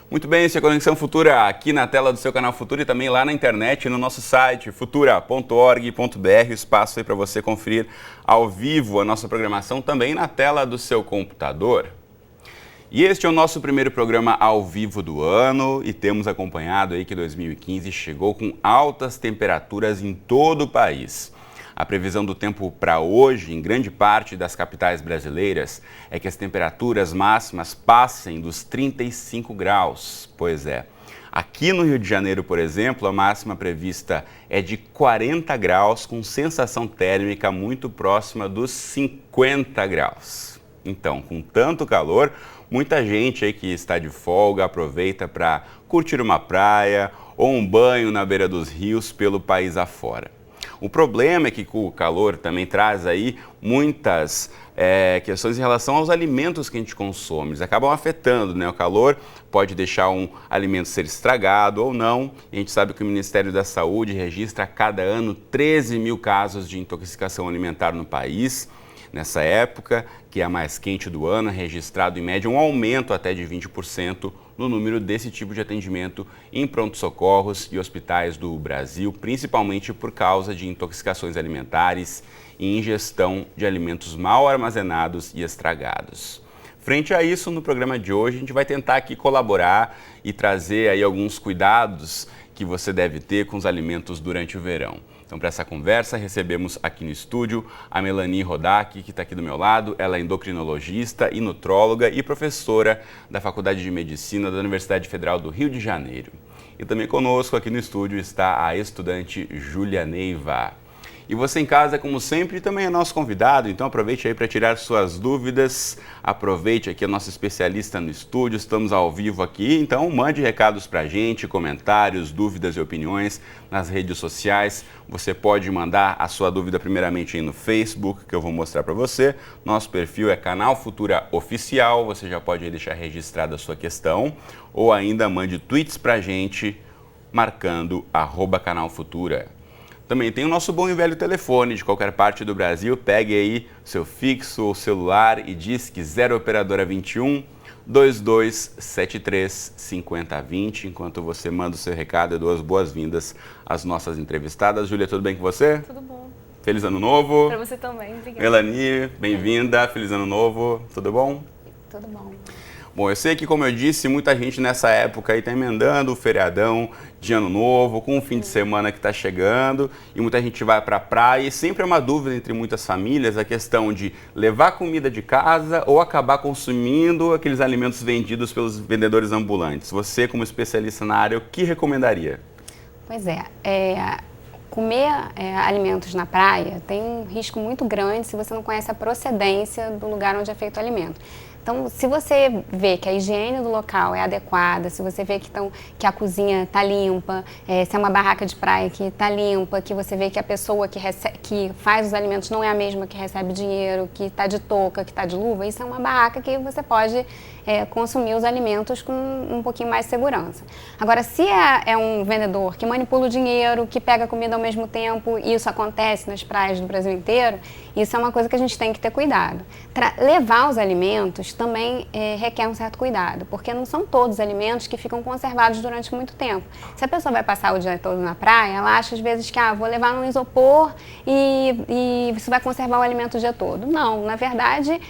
Muito bem, esse é Conexão Futura aqui na tela do seu canal Futura e também lá na internet, no nosso site futura.org.br, espaço aí para você conferir ao vivo a nossa programação também na tela do seu computador. E este é o nosso primeiro programa ao vivo do ano e temos acompanhado aí que 2015 chegou com altas temperaturas em todo o país. A previsão do tempo para hoje, em grande parte das capitais brasileiras, é que as temperaturas máximas passem dos 35 graus. Pois é. Aqui no Rio de Janeiro, por exemplo, a máxima prevista é de 40 graus, com sensação térmica muito próxima dos 50 graus. Então, com tanto calor, muita gente aí que está de folga aproveita para curtir uma praia ou um banho na beira dos rios pelo país afora. O problema é que o calor também traz aí muitas questões em relação aos alimentos que a gente consome. Eles acabam afetando, né? O calor pode deixar um alimento ser estragado ou não. A gente sabe que o Ministério da Saúde registra a cada ano 13 mil casos de intoxicação alimentar no país. Nessa época, que é a mais quente do ano, é registrado em média um aumento até de 20% no número desse tipo de atendimento em pronto-socorros e hospitais do Brasil, principalmente por causa de intoxicações alimentares e ingestão de alimentos mal armazenados e estragados. Frente a isso, no programa de hoje, a gente vai tentar aqui colaborar e trazer aí alguns cuidados que você deve ter com os alimentos durante o verão. Então, para essa conversa, recebemos aqui no estúdio a Melanie Rodak, que está aqui do meu lado. Ela é endocrinologista e nutróloga e professora da Faculdade de Medicina da Universidade Federal do Rio de Janeiro. E também conosco aqui no estúdio está a estudante Júlia Neiva. E você em casa, como sempre, também é nosso convidado, então aproveite aí para tirar suas dúvidas, aproveite aqui a nossa especialista no estúdio, estamos ao vivo aqui, então mande recados para a gente, comentários, dúvidas e opiniões nas redes sociais. Você pode mandar a sua dúvida primeiramente aí no Facebook, que eu vou mostrar para você. Nosso perfil é Canal Futura Oficial, você já pode aí deixar registrada a sua questão, ou ainda mande tweets para a gente, marcando @canalfutura. Também tem o nosso bom e velho telefone de qualquer parte do Brasil. Pegue aí seu fixo ou celular e diz que 0 operadora 21 2273 5020. Enquanto você manda o seu recado, eu dou as boas-vindas às nossas entrevistadas. Júlia, tudo bem com você? Tudo bom. Feliz Ano Novo. Para você também, obrigada. Melanie, bem-vinda. Feliz Ano Novo. Tudo bom? Tudo bom. Bom, eu sei que, como eu disse, muita gente nessa época aí está emendando o feriadão de Ano Novo, com o fim de semana que está chegando, e muita gente vai para a praia, e sempre é uma dúvida entre muitas famílias a questão de levar comida de casa ou acabar consumindo aqueles alimentos vendidos pelos vendedores ambulantes. Você, como especialista na área, o que recomendaria? Pois comer alimentos na praia tem um risco muito grande se você não conhece a procedência do lugar onde é feito o alimento. Então, se você vê que a higiene do local é adequada, se você vê que a cozinha está limpa, se é uma barraca de praia que está limpa, que você vê que a pessoa que faz os alimentos não é a mesma que recebe dinheiro, que está de touca, que está de luva, isso é uma barraca que você pode consumir os alimentos com um pouquinho mais de segurança. Agora, se é um vendedor que manipula o dinheiro, que pega a comida ao mesmo tempo, e isso acontece nas praias do Brasil inteiro, isso é uma coisa que a gente tem que ter cuidado. Levar os alimentos também requer um certo cuidado, porque não são todos os alimentos que ficam conservados durante muito tempo. Se a pessoa vai passar o dia todo na praia, ela acha às vezes que vou levar num isopor e isso vai conservar o alimento o dia todo. Não, na verdade,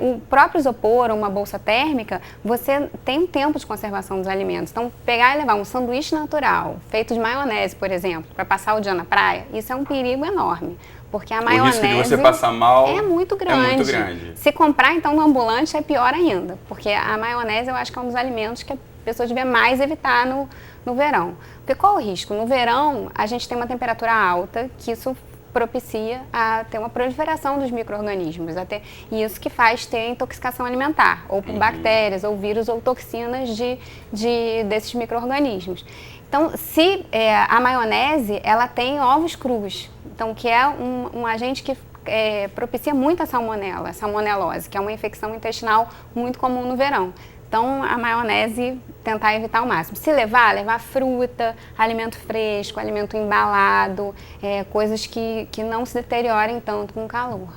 o próprio isopor ou uma bolsa térmica, você tem um tempo de conservação dos alimentos. Então, pegar e levar um sanduíche natural, feito de maionese, por exemplo, para passar o dia na praia, isso é um perigo enorme. Porque a maionese o risco de você passar mal é muito grande. É muito grande. Se comprar, então, no ambulante é pior ainda. Porque a maionese, eu acho que é um dos alimentos que a pessoa devia mais evitar no verão. Porque qual o risco? No verão, a gente tem uma temperatura alta, que isso propicia a ter uma proliferação dos micro-organismos. E isso que faz ter intoxicação alimentar, ou por bactérias, ou vírus, ou toxinas desses micro-organismos. Então, se a maionese, ela tem ovos crus, então, que é um agente que propicia muito a salmonelose, que é uma infecção intestinal muito comum no verão. Então, a maionese, tentar evitar ao máximo. Se levar fruta, alimento fresco, alimento embalado, coisas que não se deteriorem tanto com o calor.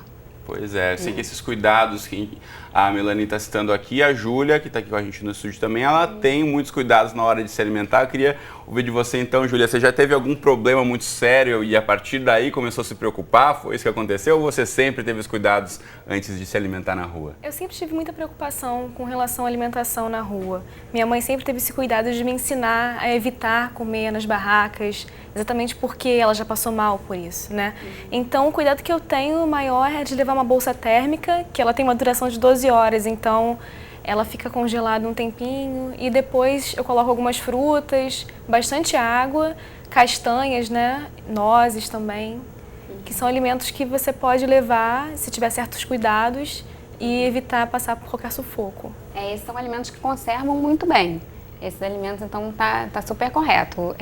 Pois é, eu sei que esses cuidados que a Melanie está citando aqui, a Júlia, que está aqui com a gente no estúdio também, ela tem muitos cuidados na hora de se alimentar. Eu queria ouvir de você então, Júlia, você já teve algum problema muito sério e a partir daí começou a se preocupar? Foi isso que aconteceu ou você sempre teve os cuidados antes de se alimentar na rua? Eu sempre tive muita preocupação com relação à alimentação na rua. Minha mãe sempre teve esse cuidado de me ensinar a evitar comer nas barracas, exatamente porque ela já passou mal por isso, né? Então, o cuidado que eu tenho maior é de levar uma bolsa térmica, que ela tem uma duração de 12 horas, então ela fica congelada um tempinho e depois eu coloco algumas frutas, bastante água, castanhas, né? Nozes também, que são alimentos que você pode levar se tiver certos cuidados e evitar passar por qualquer sufoco. Esses são alimentos que conservam muito bem. Esses alimentos, então, tá super correto,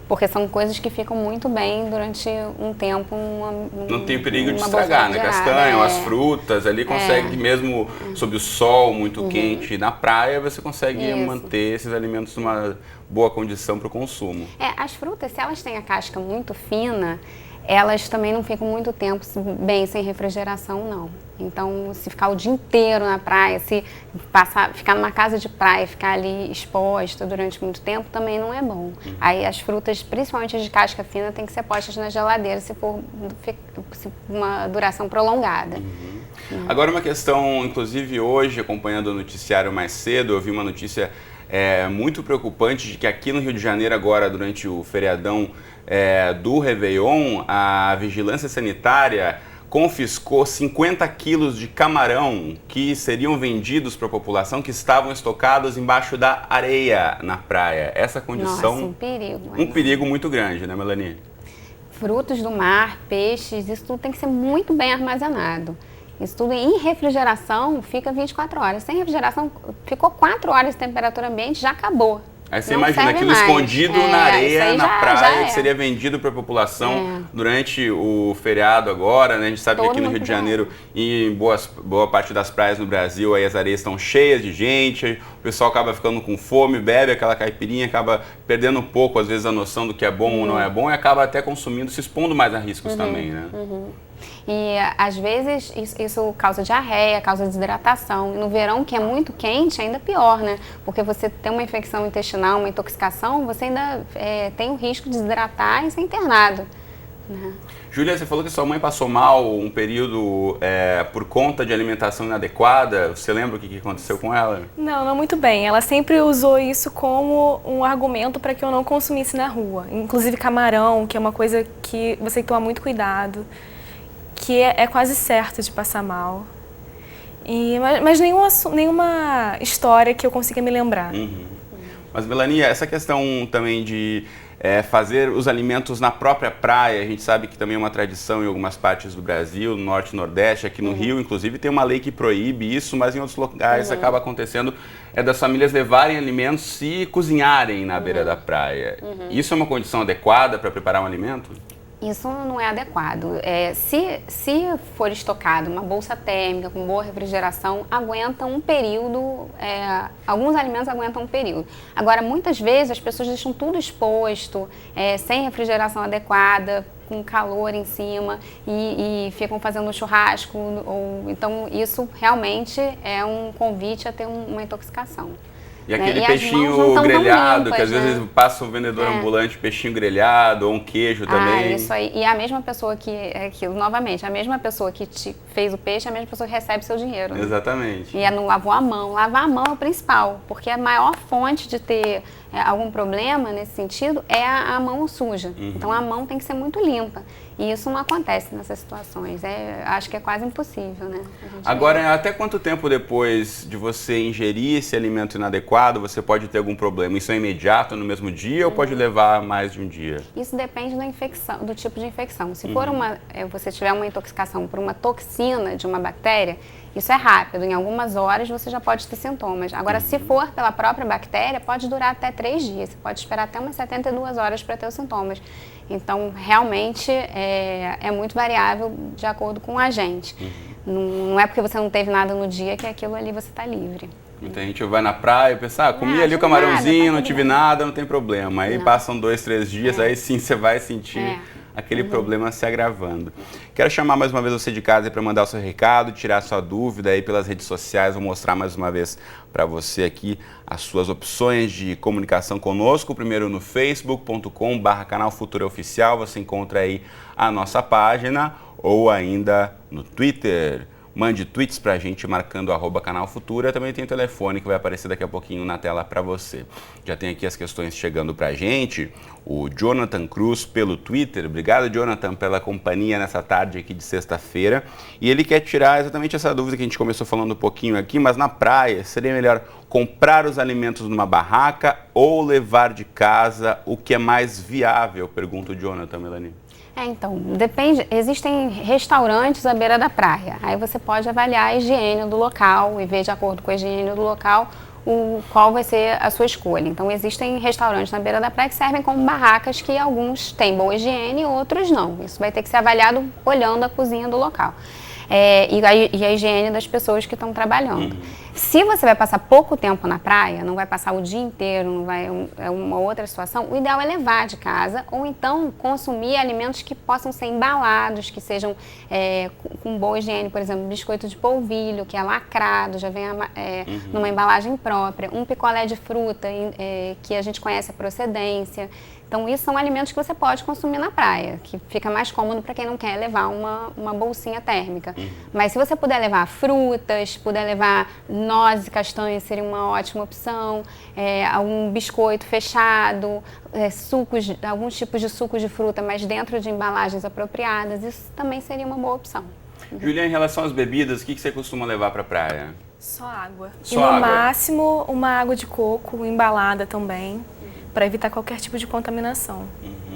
porque são coisas que ficam muito bem durante um tempo. Não tem perigo de estragar, né? Castanha, as frutas, ali consegue mesmo sob o sol muito quente na praia, você consegue manter esses alimentos numa boa condição para o consumo. As frutas, se elas têm a casca muito fina, elas também não ficam muito tempo bem sem refrigeração, não. Então, se ficar o dia inteiro na praia, se ficar numa casa de praia, ficar ali exposta durante muito tempo, também não é bom. Aí as frutas, principalmente as de casca fina, tem que ser postas na geladeira se for uma duração prolongada. Agora uma questão, inclusive hoje, acompanhando o noticiário mais cedo, eu vi uma notícia muito preocupante de que aqui no Rio de Janeiro agora, durante o feriadão do Réveillon, a Vigilância Sanitária confiscou 50 quilos de camarão que seriam vendidos para a população, que estavam estocados embaixo da areia na praia. Essa condição... Nossa, um perigo. Um perigo muito grande, né, Melanie? Frutos do mar, peixes, isso tudo tem que ser muito bem armazenado. Isso tudo em refrigeração fica 24 horas. Sem refrigeração, ficou 4 horas de temperatura ambiente, já acabou. Aí você imagina aquilo escondido na areia, na praia, que seria vendido para a população durante o feriado agora, né? A gente sabe que aqui no Rio de Janeiro e em boa parte das praias no Brasil, aí as areias estão cheias de gente, o pessoal acaba ficando com fome, bebe aquela caipirinha, acaba perdendo um pouco, às vezes, a noção do que é bom ou não é bom e acaba até consumindo, se expondo mais a riscos também, né? E às vezes isso causa diarreia, causa desidratação. E no verão, que é muito quente, ainda pior, né? Porque você tem uma infecção intestinal, uma intoxicação, você ainda tem o risco de desidratar e ser internado, né? Júlia, você falou que sua mãe passou mal um período por conta de alimentação inadequada. Você lembra o que aconteceu com ela? Não muito bem. Ela sempre usou isso como um argumento para que eu não consumisse na rua. Inclusive camarão, que é uma coisa que você tem que tomar muito cuidado, que é quase certo de passar mal. Mas nenhuma história que eu consiga me lembrar. Mas, Melanie, essa questão também de fazer os alimentos na própria praia, a gente sabe que também é uma tradição em algumas partes do Brasil, no Norte e Nordeste, aqui no Rio, inclusive, tem uma lei que proíbe isso, mas em outros locais acaba acontecendo das famílias levarem alimentos e cozinharem na beira da praia. Isso é uma condição adequada para preparar um alimento? Isso não é adequado. Se for estocado uma bolsa térmica com boa refrigeração, aguenta um período, alguns alimentos aguentam um período. Agora, muitas vezes as pessoas deixam tudo exposto, sem refrigeração adequada, com calor em cima e ficam fazendo churrasco. Então, isso realmente é um convite a ter uma intoxicação. E aquele peixinho grelhado, limpas, que às vezes passa o vendedor ambulante, peixinho grelhado, ou um queijo também. Isso aí. E a mesma pessoa que, novamente, a mesma pessoa que te fez o peixe, a mesma pessoa que recebe seu dinheiro. Né? Exatamente. E não lavou a mão. Lavar a mão é o principal, porque a maior fonte de ter algum problema nesse sentido é a mão suja. Então a mão tem que ser muito limpa. E isso não acontece nessas situações. Acho que é quase impossível, né? Agora, até quanto tempo depois de você ingerir esse alimento inadequado, você pode ter algum problema? Isso é imediato, no mesmo dia, ou pode levar mais de um dia? Isso depende da infecção, do tipo de infecção. Se for você tiver uma intoxicação por uma toxina de uma bactéria, isso é rápido. Em algumas horas você já pode ter sintomas. Agora, se for pela própria bactéria, pode durar até 3 dias. Você pode esperar até umas 72 horas para ter os sintomas. Então, realmente, é muito variável de acordo com o agente. Não é porque você não teve nada no dia que aquilo ali você está livre. Muita gente vai na praia e pensa, comi ali o camarãozinho, não tive nada, não tem problema. Aí passam 2, 3 dias, aí sim você vai sentir aquele problema se agravando. Quero chamar mais uma vez você de casa para mandar o seu recado, tirar sua dúvida aí pelas redes sociais, vou mostrar mais uma vez para você aqui as suas opções de comunicação conosco. Primeiro no facebook.com/canal Futura Oficial, você encontra aí a nossa página, ou ainda no Twitter. Mande tweets pra gente marcando @canal Futura. Também tem o telefone que vai aparecer daqui a pouquinho na tela para você. Já tem aqui as questões chegando pra gente. O Jonathan Cruz pelo Twitter. Obrigado, Jonathan, pela companhia nessa tarde aqui de sexta-feira. E ele quer tirar exatamente essa dúvida que a gente começou falando um pouquinho aqui, mas na praia seria melhor comprar os alimentos numa barraca ou levar de casa? O que é mais viável? Pergunta o Jonathan, Melanie. Então, depende, existem restaurantes à beira da praia, aí você pode avaliar a higiene do local e ver de acordo com a higiene do local qual vai ser a sua escolha. Então, existem restaurantes na beira da praia que servem como barracas que alguns têm boa higiene e outros não. Isso vai ter que ser avaliado olhando a cozinha do local. E a higiene das pessoas que estão trabalhando. Se você vai passar pouco tempo na praia, não vai passar o dia inteiro, não vai, é uma outra situação, o ideal é levar de casa ou então consumir alimentos que possam ser embalados, que sejam com boa higiene, por exemplo, biscoito de polvilho, que é lacrado, já vem numa embalagem própria, um picolé de fruta que a gente conhece a procedência. Então, isso são alimentos que você pode consumir na praia, que fica mais cômodo para quem não quer levar uma bolsinha térmica. Mas se você puder levar frutas, puder levar nozes e castanhas, seria uma ótima opção, algum biscoito fechado, alguns tipos de sucos de fruta, mas dentro de embalagens apropriadas, isso também seria uma boa opção. Julia, em relação às bebidas, o que você costuma levar para a praia? Só água. Só e no água. máximo, uma água de coco embalada também, para evitar qualquer tipo de contaminação.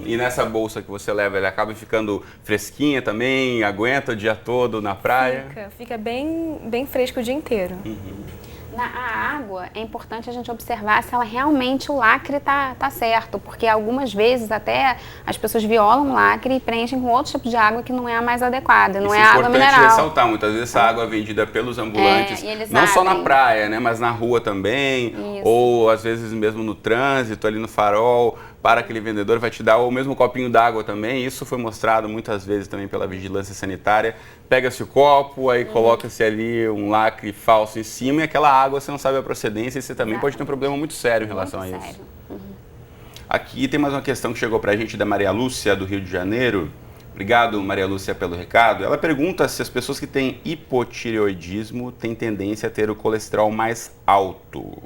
E nessa bolsa que você leva, ela acaba ficando fresquinha também? Aguenta o dia todo na praia? Fica bem fresco o dia inteiro. A água, é importante a gente observar se ela realmente o lacre tá certo, porque algumas vezes até as pessoas violam o lacre e preenchem com outro tipo de água que não é a mais adequada, não é a água mineral. É importante ressaltar, muitas vezes essa água é vendida pelos ambulantes, não só na praia, né, mas na rua também, ou às vezes mesmo no trânsito, ali no farol, para aquele vendedor, vai te dar o mesmo copinho d'água também. Isso foi mostrado muitas vezes também pela vigilância sanitária. Pega-se o copo, aí coloca-se ali um lacre falso em cima e aquela água você não sabe a procedência e você também pode ter um problema muito sério em relação a isso. Aqui tem mais uma questão que chegou para a gente da Maria Lúcia, do Rio de Janeiro. Obrigado, Maria Lúcia, pelo recado. Ela pergunta se as pessoas que têm hipotireoidismo têm tendência a ter o colesterol mais alto.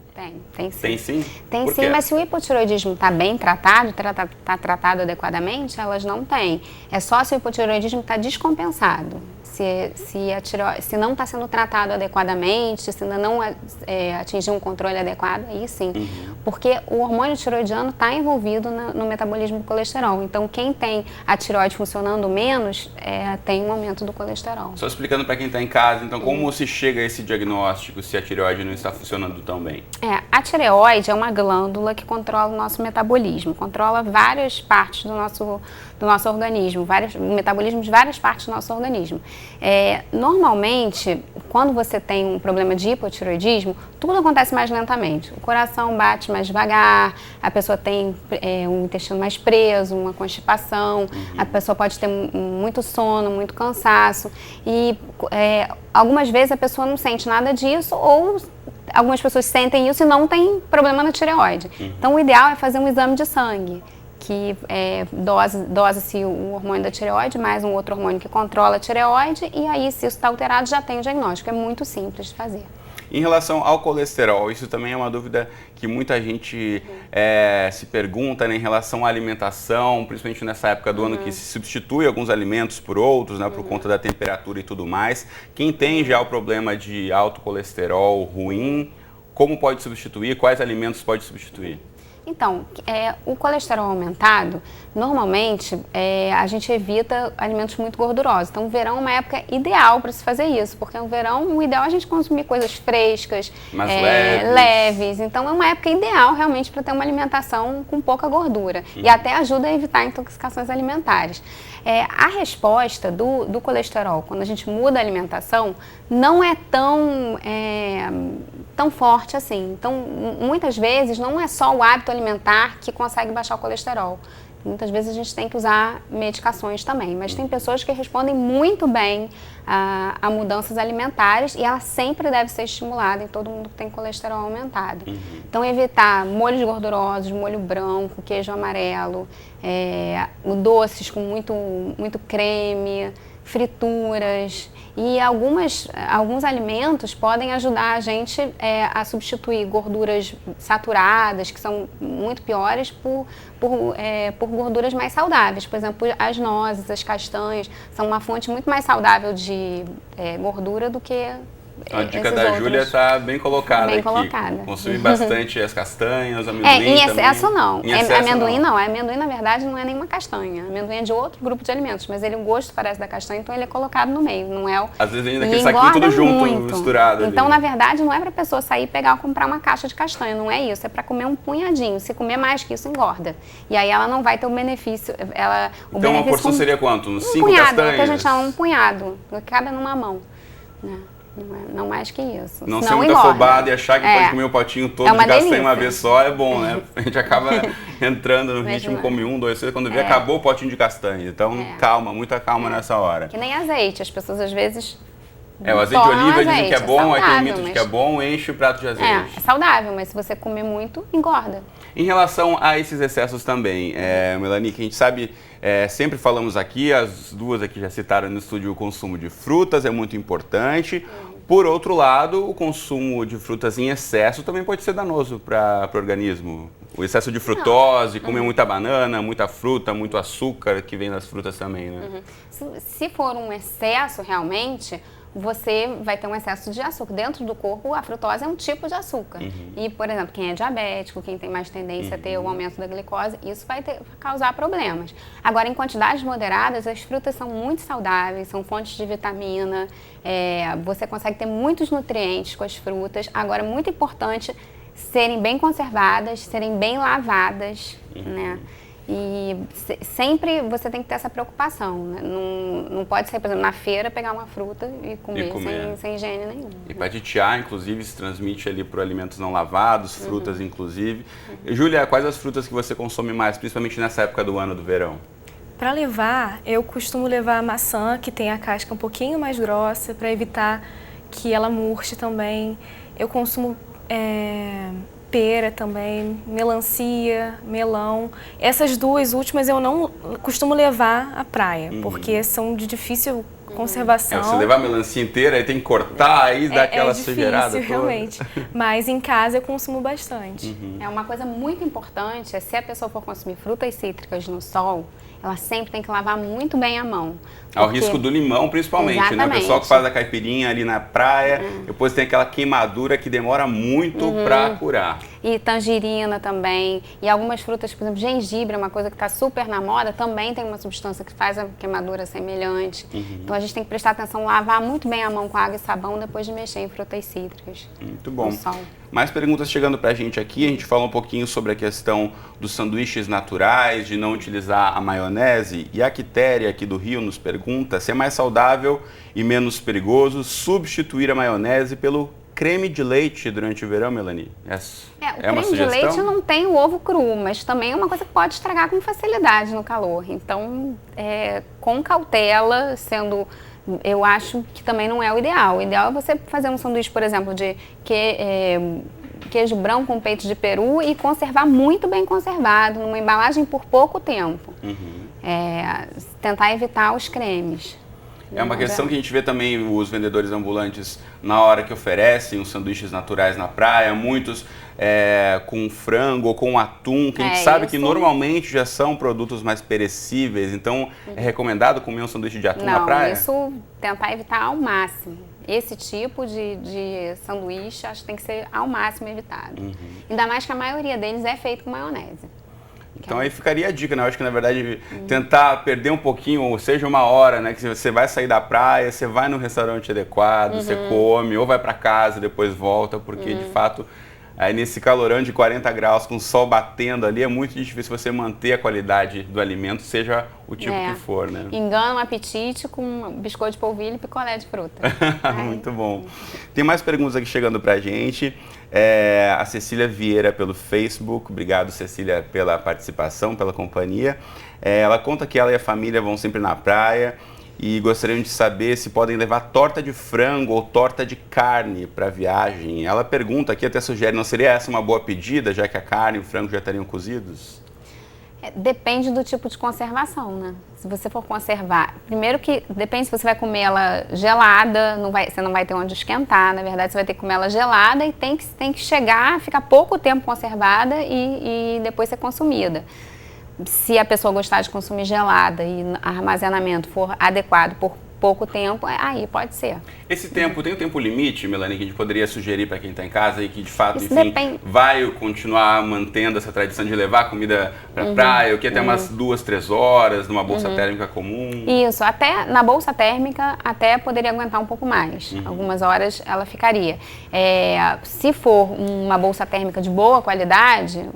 Tem sim. Tem sim? Tem sim, mas se o hipotireoidismo está bem tratado, está tratado adequadamente, elas não têm. É só se o hipotireoidismo está descompensado. Se não está sendo tratado adequadamente, se ainda não atingir um controle adequado, aí sim. Porque o hormônio tiroidiano está envolvido no metabolismo do colesterol. Então, quem tem a tireoide funcionando menos, tem um aumento do colesterol. Só explicando para quem está em casa, então, como se chega a esse diagnóstico se a tireoide não está funcionando tão bem? A tireoide é uma glândula que controla o nosso metabolismo, controla várias partes do nosso organismo, o metabolismo de várias partes do nosso organismo. Normalmente, quando você tem um problema de hipotireoidismo, tudo acontece mais lentamente. O coração bate mais devagar, a pessoa tem um intestino mais preso, uma constipação, a pessoa pode ter muito sono, muito cansaço e algumas vezes a pessoa não sente nada disso ou algumas pessoas sentem isso e não tem problema na tireoide. Então, o ideal é fazer um exame de sangue, que dosa-se o hormônio da tireoide, mais um outro hormônio que controla a tireoide, e aí, se isso está alterado, já tem o diagnóstico. É muito simples de fazer. Em relação ao colesterol, isso também é uma dúvida que muita gente se pergunta, né, em relação à alimentação, principalmente nessa época do ano que se substitui alguns alimentos por outros, né, por conta da temperatura e tudo mais. Quem tem já o problema de alto colesterol ruim, como pode substituir? Quais alimentos pode substituir? Então, o colesterol aumentado, normalmente a gente evita alimentos muito gordurosos. Então, o verão é uma época ideal para se fazer isso, porque no verão o ideal é a gente consumir coisas frescas, leves. Então, é uma época ideal realmente para ter uma alimentação com pouca gordura e até ajuda a evitar intoxicações alimentares. A resposta do colesterol, quando a gente muda a alimentação, não é tão forte assim. Então, muitas vezes, não é só o hábito alimentar que consegue baixar o colesterol. Muitas vezes a gente tem que usar medicações também, mas tem pessoas que respondem muito bem a mudanças alimentares e ela sempre deve ser estimulada em todo mundo que tem colesterol aumentado. Então, evitar molhos gordurosos, molho branco, queijo amarelo, doces com muito creme, frituras, e alguns alimentos podem ajudar a gente a substituir gorduras saturadas, que são muito piores, por gorduras mais saudáveis. Por exemplo, as nozes, as castanhas, são uma fonte muito mais saudável de gordura do que a dica da Júlia está bem colocada bem aqui. Colocada. Consumir bastante as castanhas, amendoim em excesso também. não. Em excesso, amendoim não. Amendoim, na verdade, não é nenhuma castanha. Amendoim é de outro grupo de alimentos, mas o gosto parece da castanha, então ele é colocado no meio, não é o... Às vezes ainda aquele saquinho tudo junto, misturado. Então, ali. na verdade, não é para a pessoa sair, pegar ou comprar uma caixa de castanha, não é isso. É para comer um punhadinho. Se comer mais que isso, engorda. E aí ela não vai ter o benefício... Então, uma porção seria quanto? Uns 5 punhado, castanhas? É o que a gente chama um punhado, cabe numa mão, né? Não mais que isso. Não ser muito muito afobado e achar que pode comer o potinho todo de castanha uma vez só é bom, né? A gente acaba entrando no ritmo, come 1, 2, 3, quando vê, acabou o potinho de castanha. Então, calma, muita calma nessa hora. Que nem azeite, as pessoas às vezes... o azeite de oliva dizem que é bom, saudável, aí tem mito de que é bom, enche o prato de azeite. É saudável, mas se você comer muito, engorda. Em relação a esses excessos também, Melanie, que a gente sabe, sempre falamos aqui, as duas aqui já citaram no estúdio, o consumo de frutas é muito importante. Por outro lado, o consumo de frutas em excesso também pode ser danoso para o organismo. O excesso de frutose, comer muita banana, muita fruta, muito açúcar que vem das frutas também, né? Se for um excesso realmente, você vai ter um excesso de açúcar. Dentro do corpo, a frutose é um tipo de açúcar. E, por exemplo, quem é diabético, quem tem mais tendência a ter o aumento da glicose, isso vai causar problemas. Agora, em quantidades moderadas, as frutas são muito saudáveis, são fontes de vitamina, você consegue ter muitos nutrientes com as frutas. Agora, muito importante serem bem conservadas, serem bem lavadas, né? E sempre você tem que ter essa preocupação, né? Não pode ser, por exemplo, na feira pegar uma fruta e comer. Sem higiene nenhuma. Hepatite A, inclusive, se transmite ali por alimentos não lavados, frutas inclusive. Júlia, quais as frutas que você consome mais, principalmente nessa época do ano, do verão? Para levar, eu costumo levar a maçã, que tem a casca um pouquinho mais grossa, para evitar que ela murche também. Eu consumo pera também, melancia, melão. Essas duas últimas eu não costumo levar à praia, porque são de difícil conservação. Você levar a melancia inteira, aí tem que cortar, aí dá aquela sujeirada toda. Realmente. Mas em casa eu consumo bastante. Uma coisa muito importante se a pessoa for consumir frutas cítricas no sol, ela sempre tem que lavar muito bem a mão. Ao risco do limão, principalmente, né? O pessoal que faz a caipirinha ali na praia, depois tem aquela queimadura que demora muito para curar. E tangerina também, e algumas frutas, por exemplo, gengibre, é uma coisa que está super na moda, também tem uma substância que faz a queimadura semelhante. Então a gente tem que prestar atenção, lavar muito bem a mão com água e sabão depois de mexer em frutas cítricas. Muito bom. Mais perguntas chegando pra gente aqui, a gente fala um pouquinho sobre a questão dos sanduíches naturais, de não utilizar a maionese, e a Quitéria aqui do Rio nos pergunta se é mais saudável e menos perigoso substituir a maionese pelo creme de leite durante o verão, Melanie? O creme de leite não tem o ovo cru, mas também é uma coisa que pode estragar com facilidade no calor. Então, com cautela, eu acho que também não é o ideal. O ideal é você fazer um sanduíche, por exemplo, de queijo branco com peito de peru e conservar muito bem conservado, numa embalagem por pouco tempo. Tentar evitar os cremes. É uma questão que a gente vê também os vendedores ambulantes na hora que oferecem os sanduíches naturais na praia, muitos com frango ou com atum, que a gente sabe que normalmente já são produtos mais perecíveis, então é recomendado comer um sanduíche de atum na praia? Isso tentar evitar ao máximo. Esse tipo de sanduíche acho que tem que ser ao máximo evitado. Ainda mais que a maioria deles é feito com maionese. Então aí ficaria a dica, né? Eu acho que na verdade tentar perder um pouquinho, ou seja, uma hora, né? Que você vai sair da praia, você vai no restaurante adequado, você come, ou vai para casa e depois volta, porque de fato aí nesse calorão de 40 graus, com o sol batendo ali, é muito difícil você manter a qualidade do alimento, seja o tipo que for, né? Engana o apetite com biscoito de polvilho e picolé de fruta. Muito bom. Tem mais perguntas aqui chegando pra gente. A Cecília Vieira pelo Facebook. Obrigado, Cecília, pela participação, pela companhia. Ela conta que ela e a família vão sempre na praia e gostariam de saber se podem levar torta de frango ou torta de carne para a viagem. Ela pergunta aqui, até sugere, não seria essa uma boa pedida, já que a carne e o frango já estariam cozidos? Depende do tipo de conservação, né? Se você for conservar, primeiro que depende se você vai comer ela gelada, você não vai ter onde esquentar, na verdade você vai ter que comer ela gelada e tem que chegar, ficar pouco tempo conservada e depois ser consumida. Se a pessoa gostar de consumir gelada e o armazenamento for adequado por pouco tempo, aí pode ser. Esse tempo, tem um tempo limite, Melanie, que a gente poderia sugerir para quem está em casa e que de fato, Isso enfim, depende. vai continuar mantendo essa tradição de levar comida para praia, o que até umas 2, 3 horas, numa bolsa térmica comum? Isso, até na bolsa térmica até poderia aguentar um pouco mais. Algumas horas ela ficaria. Se for uma bolsa térmica de boa qualidade,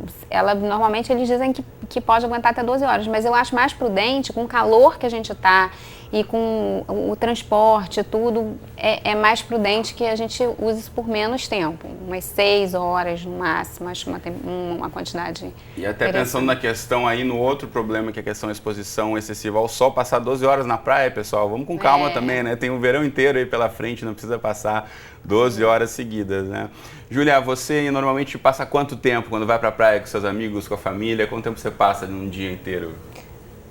normalmente eles dizem que pode aguentar até 12 horas, mas eu acho mais prudente, com o calor que a gente está e com o transporte e tudo, é mais prudente que a gente use isso por menos tempo, umas 6 horas no máximo, acho uma quantidade. E até pensando na questão aí, no outro problema, que é a questão da exposição excessiva ao sol, passar 12 horas na praia, pessoal, vamos com calma também, né? Tem o verão inteiro aí pela frente, não precisa passar 12 horas seguidas, né? Júlia, você normalmente passa quanto tempo quando vai pra praia com seus amigos, com a família? Quanto tempo você passa num dia inteiro?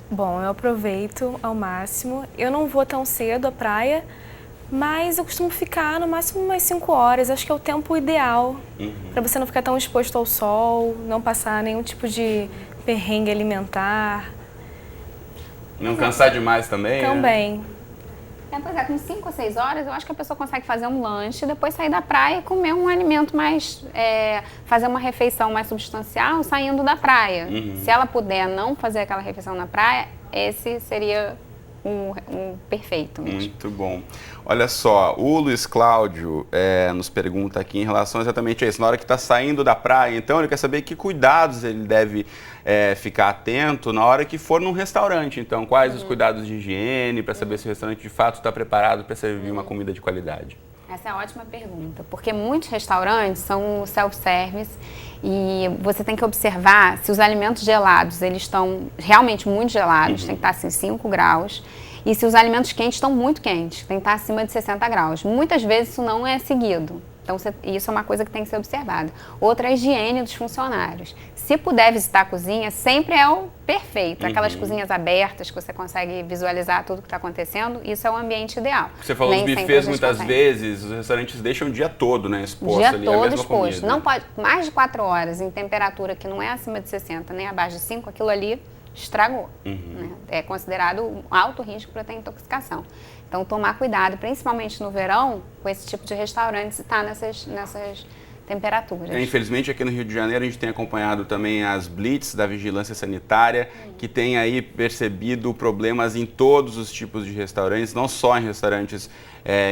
Bom, eu aproveito ao máximo. Eu não vou tão cedo à praia, mas eu costumo ficar no máximo umas 5 horas. Acho que é o tempo ideal para você não ficar tão exposto ao sol, não passar nenhum tipo de perrengue alimentar. Não cansar demais também? Também. Né? Pois é, com 5 ou 6 horas eu acho que a pessoa consegue fazer um lanche, depois sair da praia e comer um alimento mais, fazer uma refeição mais substancial saindo da praia. Se ela puder não fazer aquela refeição na praia, esse seria um perfeito mesmo. Muito bom. Olha só, o Luiz Cláudio nos pergunta aqui em relação exatamente a isso. Na hora que está saindo da praia, então ele quer saber que cuidados ele deve ficar atento na hora que for num restaurante. Então, quais os cuidados de higiene para saber se o restaurante de fato está preparado para servir uma comida de qualidade? Essa é uma ótima pergunta, porque muitos restaurantes são self-service e você tem que observar se os alimentos gelados, eles estão realmente muito gelados, tem que estar assim 5 graus, e se os alimentos quentes estão muito quentes, tem que estar acima de 60 graus. Muitas vezes isso não é seguido, então isso é uma coisa que tem que ser observada. Outra é a higiene dos funcionários. Se puder visitar a cozinha, sempre é o perfeito. Aquelas cozinhas abertas que você consegue visualizar tudo que está acontecendo, isso é o ambiente ideal. Você falou dos bufês, muitas vezes, os restaurantes deixam o dia todo, né, exposto ali, a mesma comida. Não pode, mais de 4 horas em temperatura que não é acima de 60, nem abaixo de 5, aquilo ali estragou. Né? É considerado um alto risco para ter intoxicação. Então, tomar cuidado, principalmente no verão, com esse tipo de restaurante, se está nessas temperaturas. Infelizmente, aqui no Rio de Janeiro, a gente tem acompanhado também as blitz da vigilância sanitária, que tem aí percebido problemas em todos os tipos de restaurantes, não só em restaurantes,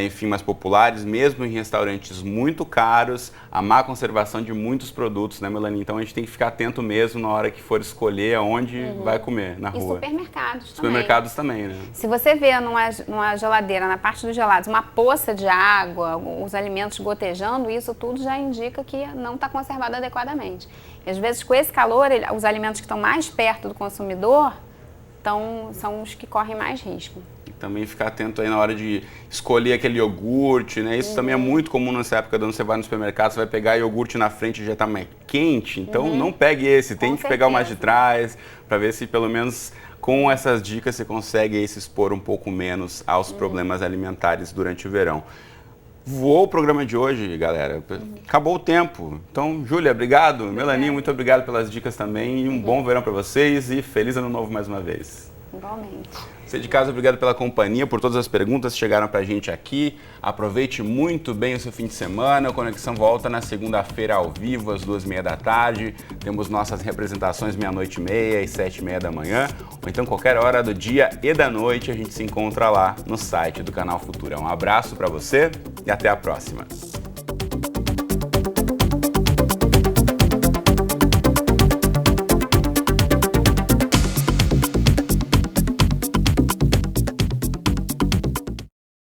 enfim, mais populares, mesmo em restaurantes muito caros, a má conservação de muitos produtos, né, Melanie? Então, a gente tem que ficar atento mesmo na hora que for escolher aonde vai comer na rua. E supermercados também. Supermercados também, né? Se você vê numa geladeira, na parte dos gelados, uma poça de água, os alimentos gotejando, isso tudo já indica que não está conservado adequadamente. E, às vezes, com esse calor, os alimentos que estão mais perto do consumidor são os que correm mais risco. E também ficar atento aí na hora de escolher aquele iogurte, né? Isso também é muito comum nessa época, quando você vai no supermercado, você vai pegar iogurte na frente e já está mais quente, então não pegue esse, tente pegar o mais de trás, para ver se pelo menos com essas dicas você consegue aí se expor um pouco menos aos problemas alimentares durante o verão. Voou o programa de hoje, galera. Acabou o tempo. Então, Júlia, obrigado. Melanie, muito obrigado pelas dicas também. E um bom verão para vocês e feliz ano novo mais uma vez. Igualmente. Você de casa, obrigado pela companhia, por todas as perguntas que chegaram pra gente aqui. Aproveite muito bem o seu fim de semana. O Conexão volta na segunda-feira ao vivo, às 2h30 da tarde. Temos nossas representações 00:30 e 7h30 da manhã. Ou então qualquer hora do dia e da noite a gente se encontra lá no site do Canal Futura. Um abraço para você e até a próxima.